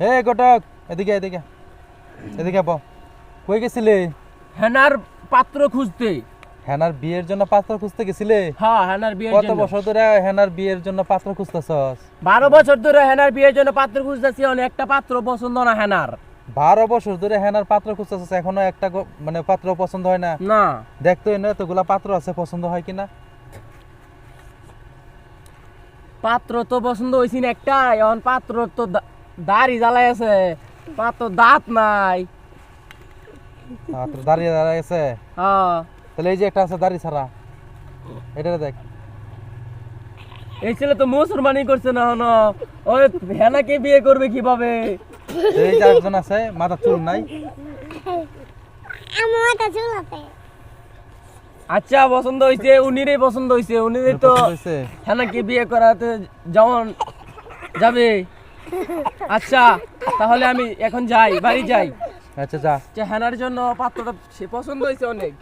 হে ঘটক, এদিকে এদিকে এদিকে বল। কই গেছিলে? হেনার পাত্র খুঁজতে। হেনার বিয়ের জন্য পাত্র খুঁজতে গেছিলে? হ্যাঁ, হেনার বিয়ের কত জন্য। বছর ধরে হেনার বিয়ের জন্য পাত্র খুঁজতেছস? 12 বছর ধরে হেনার বিয়ের জন্য পাত্র খুঁজতেছি, একটা পাত্র পছন্দ না হেনার। 12 বছর ধরে হেনার পাত্র খুঁজতেছস, এখনো একটা মানে পাত্র পছন্দ হয় না? না। দেখতো এনে এতগুলা পাত্র আছে, পছন্দ হয় কিনা? পাত্র তো পছন্দ হইছে না একটাই, এখন পাত্র তো দাড়ি জ্বালাই আছে, পাত্র দাঁত নাই। পাত্র দাঁড়িয়ে দাঁড়িয়ে আছে? হ্যাঁ। তাহলে এই যে একটা আছে দাড়ি ছাড়া, এটা দেখ। এই ছেলে তো মুসলমানি করছে না, হন ওই হেনাকে বিয়ে করবে কিভাবে? এই যে একজন আছে মাথা চুল নাই। আমার মাথা চুল আছে। আচ্ছা, পছন্দ হইছে, উনিরই পছন্দ হইছে, উনিরই তো পছন্দ হয়েছে? হেনাকে বিয়ে করাতে যেমন যাবে। আচ্ছা, তাহলে আমি এখন যাই, বাড়ি যাই। আচ্ছা যা। যে হেনার জন্য পাত্রটা সে পছন্দ হয়েছে অনেক।